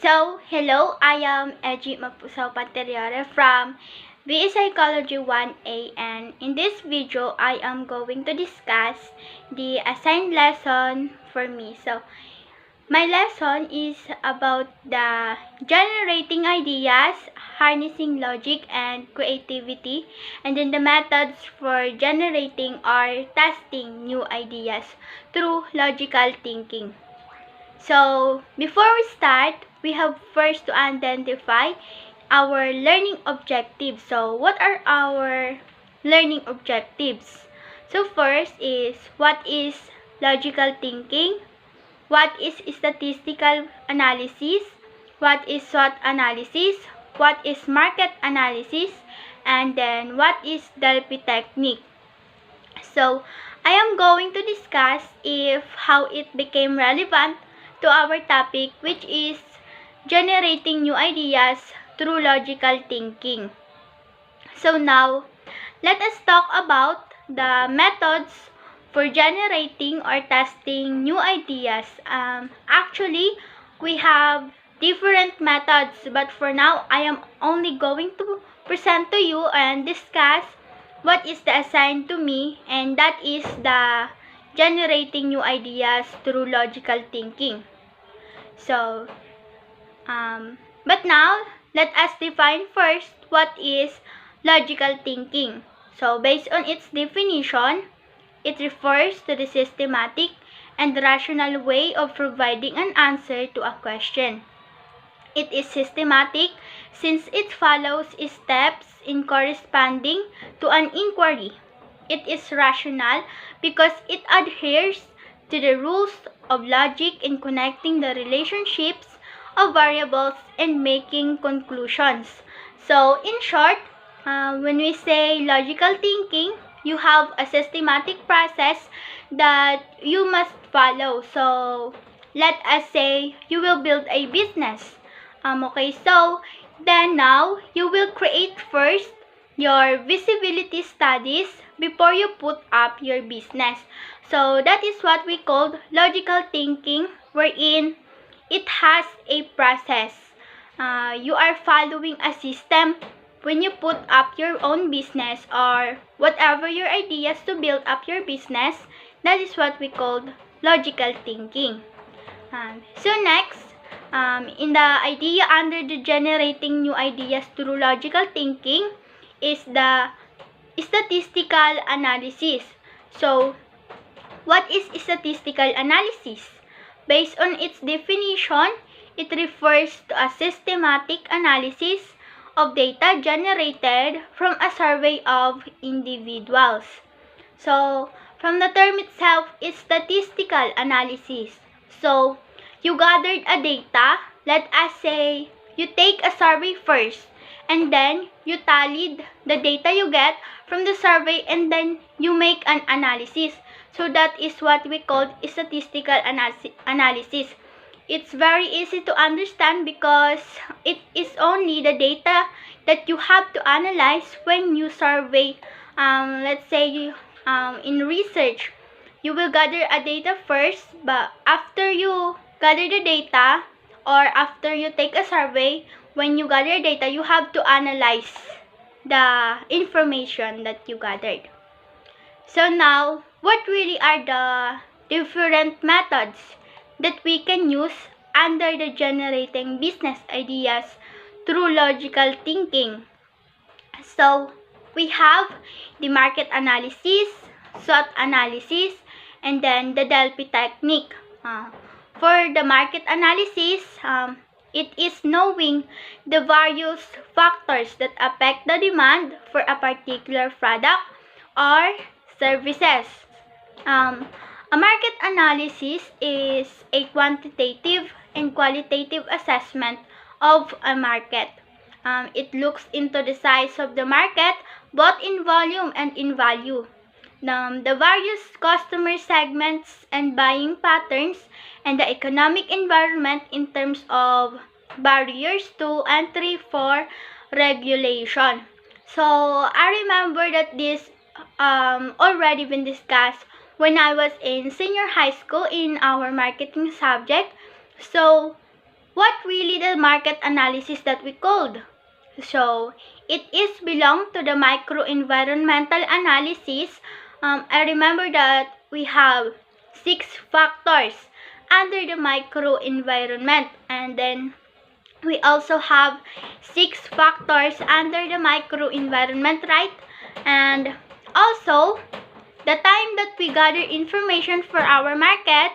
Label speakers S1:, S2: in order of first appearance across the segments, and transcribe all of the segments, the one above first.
S1: So, hello, I am Eji Mapusao Panteriore from BA Psychology 1A, and in this video, I am going to discuss the assigned lesson for me. So, my lesson is about the generating ideas, harnessing logic and creativity, and then the methods for generating or testing new ideas through logical thinking. So, before we start, we have first to identify our learning objectives. So, what are our learning objectives? So, first is what is logical thinking? What is statistical analysis? What is SWOT analysis? What is market analysis? And then, what is Delphi technique? So, I am going to discuss how it became relevant to our topic, which is generating new ideas through logical thinking. So now, let us talk about the methods for generating or testing new ideas. Actually, we have different methods, but for now, I am only going to present to you and discuss what is the assigned to me, and that is the generating new ideas through logical thinking. So, but now, let us define first what is logical thinking. So, based on its definition, it refers to the systematic and rational way of providing an answer to a question. It is systematic since it follows steps in corresponding to an inquiry. It is rational because it adheres to the rules of logic in connecting the relationships of variables and making conclusions. So, in short, when we say logical thinking, you have a systematic process that you must follow. So, let us say you will build a business. Okay, so then now you will create first your visibility studies before you put up your business. So that is what we call logical thinking, wherein it has a process. You are following a system when you put up your own business or whatever your ideas to build up your business. That is what we call logical thinking. So next, in the idea under the generating new ideas through logical thinking is the statistical analysis. So, what is statistical analysis? Based on its definition, it refers to a systematic analysis of data generated from a survey of individuals. So, from the term itself is statistical analysis. So, you gathered a data, let us say you take a survey first, and then you tallied the data you get from the survey, and then you make an analysis. So that is what we call statistical analysis. It's very easy to understand because it is only the data that you have to analyze when you survey. Let's say in research, you will gather a data first, but after you gather the data or after you take a survey, when you gather data, you have to analyze the information that you gathered. So now, what really are the different methods that we can use under the generating business ideas through logical thinking? So, we have the market analysis, SWOT analysis, and then the Delphi technique. For the market analysis, it is knowing the various factors that affect the demand for a particular product or services. A market analysis is a quantitative and qualitative assessment of a market. It looks into the size of the market, both in volume and in value. The various customer segments and buying patterns, and the economic environment in terms of barriers to entry for regulation. So I remember that this already been discussed when I was in senior high school in our marketing subject. So what really the market analysis that we called. So it is belong to the microenvironmental analysis. I remember that we have 6 factors under the microenvironment, and then we also have 6 factors under the microenvironment, right? And also the time that we gather information for our market,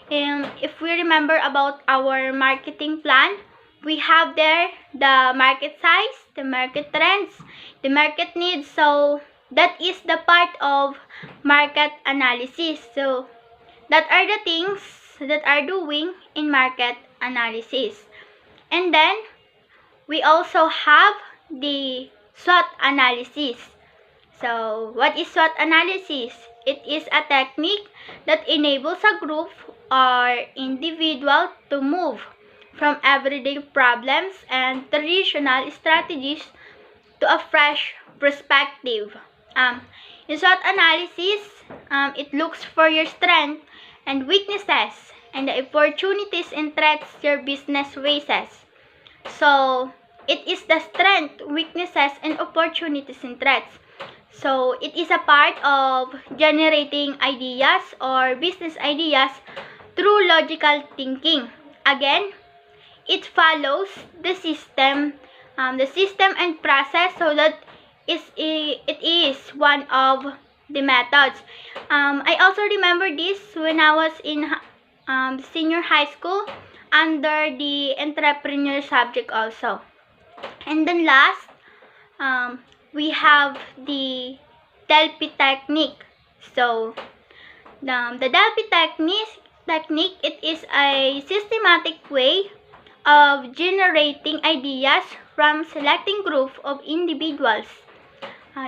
S1: if we remember about our marketing plan, we have there the market size, the market trends, the market needs. So that is the part of market analysis. So that are the things that are doing in market analysis. And then we also have the SWOT analysis. So what is SWOT analysis? It is a technique that enables a group or individual to move from everyday problems and traditional strategies to a fresh perspective. In SWOT analysis, it looks for your strengths and weaknesses and the opportunities and threats your business faces. So it is the strength, weaknesses, and opportunities and threats. So it is a part of generating ideas or business ideas through logical thinking. Again, it follows the system and process, so that it is one of the methods. I also remember this when I was in senior high school under the entrepreneur subject also. And then last, we have the Delphi technique. So the Delphi technique, it is a systematic way of generating ideas from selecting group of individuals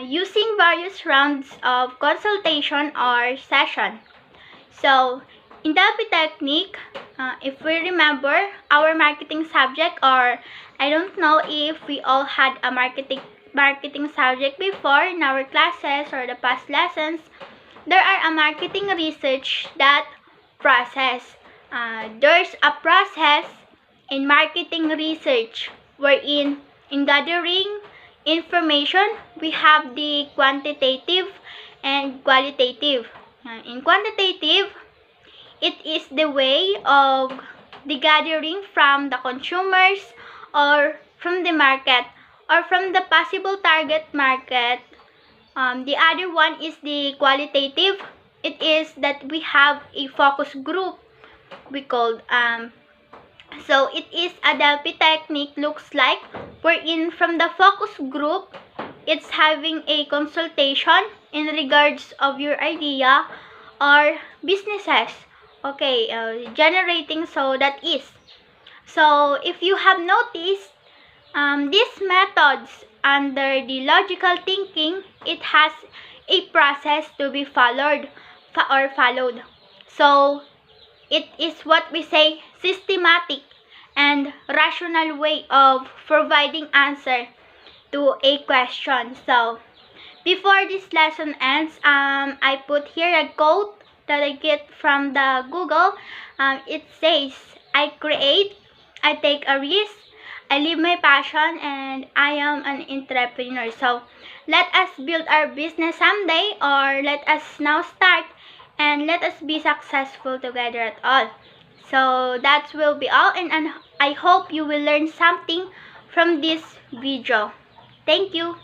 S1: using various rounds of consultation or session. So in Delphi technique, if we remember our marketing subject, or I don't know if we all had a marketing subject before in our classes or the past lessons, there are a marketing research that process. There's a process in marketing research wherein in gathering information we have the quantitative and qualitative. In quantitative, it is the way of the gathering from the consumers or from the market or from the possible target market. The other one is the qualitative. It is that we have a focus group we called. So it is a Delphi technique looks like wherein from the focus group, it's having a consultation in regards of your idea or businesses. Okay, generating, so that is. So if you have noticed, these methods under the logical thinking, it has a process to be followed. So it is what we say systematic and rational way of providing answer to a question. So before this lesson ends, I put here a quote that I get from the Google. It says, I create, I take a risk, I live my passion, and I am an entrepreneur. So let us build our business someday, or let us now start, and let us be successful together at all. So that will be all, and I hope you will learn something from this video. Thank you.